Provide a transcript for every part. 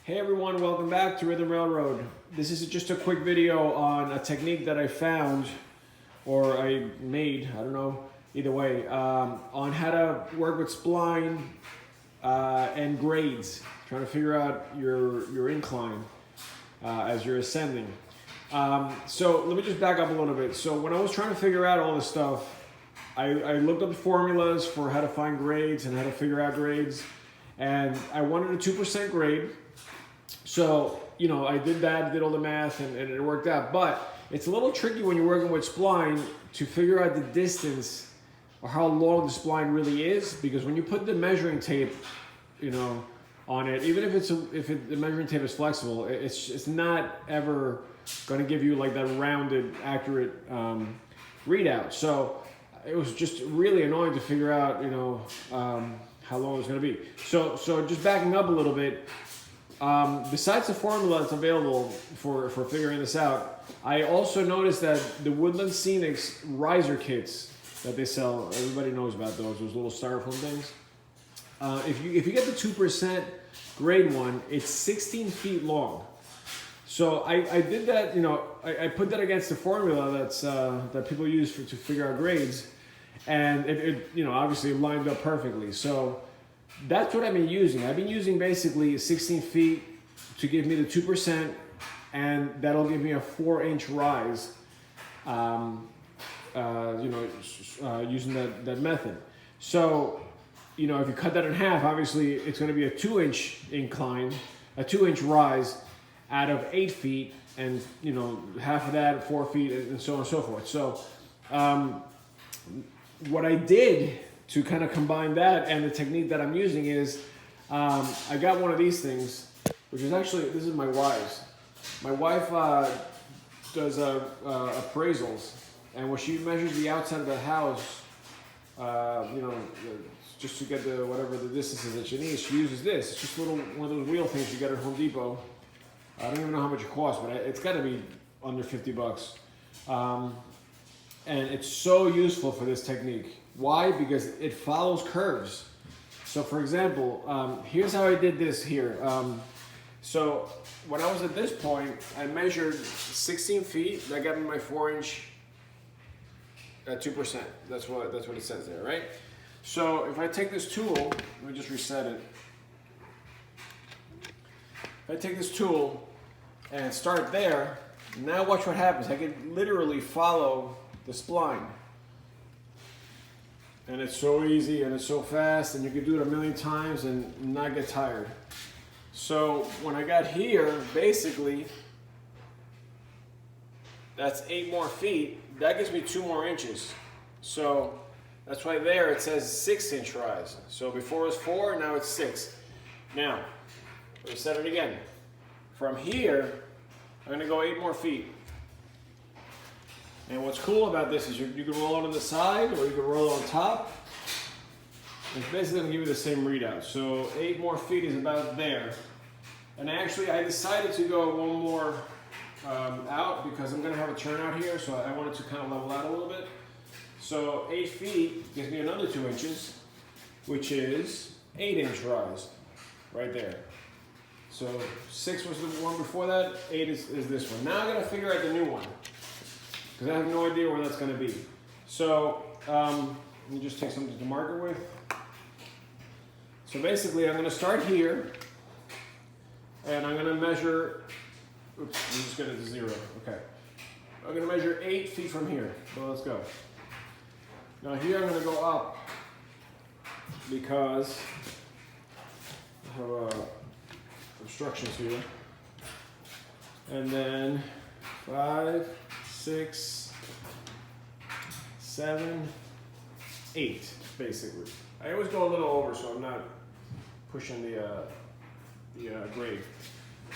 Hey everyone, welcome back to Rhythm Railroad. This is just a quick video on a technique that I found, or I made, I don't know, either way, on how to work with spline and grades, trying to figure out your incline as you're ascending. So let me just back up a little bit. So when I was trying to figure out all this stuff, I looked up the formulas for how to find grades and how to figure out grades, and I wanted a 2% grade. So, you know, I did that, did all the math, and it worked out. But it's a little tricky when you're working with spline to figure out the distance or how long the spline really is, because when you put the measuring tape, you know, on it, even if the measuring tape is flexible, it's not ever going to give you like that rounded, accurate readout. So it was just really annoying to figure out, you know, how long it was going to be. So just backing up a little bit. Besides the formula that's available for figuring this out, I also noticed that the Woodland Scenics riser kits that they sell, everybody knows about those little styrofoam things. If you get the 2% grade one, it's 16 feet long. So I did that, you know, I put that against the formula that people use to figure out grades, and it you know, obviously lined up perfectly. So that's what I've been using. I've been using basically 16 feet to give me the 2%, and that'll give me a 4-inch rise, using that method. So, you know, if you cut that in half, obviously it's going to be a 2-inch incline, a 2-inch rise out of 8 feet, and, you know, half of that, 4 feet, and so on and so forth. So, what I did to kind of combine that and the technique that I'm using is, I got one of these things, which is actually, this is my wife's. My wife does appraisals, and when she measures the outside of the house, you know, just to get the whatever the distances that she needs, she uses this. It's just a little one of those wheel things you get at Home Depot. I don't even know how much it costs, but it's got to be under 50 bucks. And it's so useful for this technique. Why? Because it follows curves. So for example, here's how I did this here. So when I was at this point, I measured 16 feet. That got me my 4-inch at 2%. That's what it says there, right? So if I take this tool, let me just reset it. If I take this tool and start there, now watch what happens. I can literally follow the spline. And it's so easy and it's so fast, and you can do it a million times and not get tired. So when I got here, basically, that's 8 more feet. That gives me 2 more inches. So that's why there it says 6-inch rise. So before it was 4, now it's 6. Now, let me set it again. From here, I'm gonna go 8 more feet. And what's cool about this is you can roll it on the side, or you can roll it on top. It's basically going to give you the same readout. So 8 more feet is about there. And actually, I decided to go 1 more out because I'm going to have a turnout here, so I wanted to kind of level out a little bit. So 8 feet gives me another 2 inches, which is 8-inch rise right there. So 6 was the one before that, 8 is this one. Now I got to figure out the new one, because I have no idea where that's going to be. So let me just take something to mark it with. So basically, I'm going to start here, and I'm going to measure. Oops, I'm just going to 0. Okay, I'm going to measure 8 feet from here. So let's go. Now here I'm going to go up because I have obstructions here, and then 5, 6, 7, 8, basically. I always go a little over, so I'm not pushing the grade.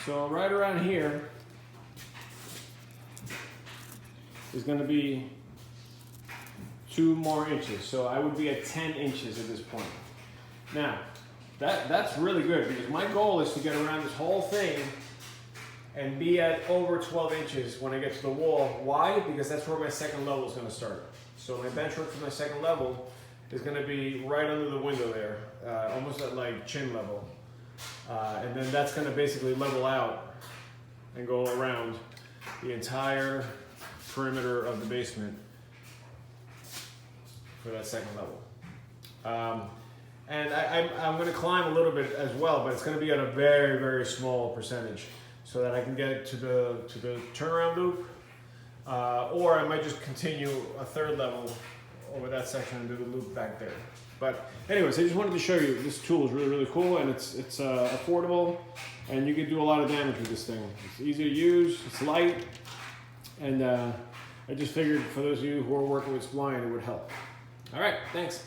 So right around here is going to be 2 more inches. So I would be at 10 inches at this point. Now, that's really good, because my goal is to get around this whole thing and be at over 12 inches when I get to the wall. Why? Because that's where my second level is going to start. So my bench work for my second level is going to be right under the window there, almost at like chin level. And then that's going to basically level out and go around the entire perimeter of the basement for that second level. And I'm going to climb a little bit as well, but it's going to be at a very, very small percentage so that I can get it to the turnaround loop, or I might just continue a third level over that section and do the loop back there. But anyways, I just wanted to show you this tool is really, really cool, and it's affordable, and you can do a lot of damage with this thing. It's easy to use, it's light, and I just figured for those of you who are working with spline, it would help. All right, thanks.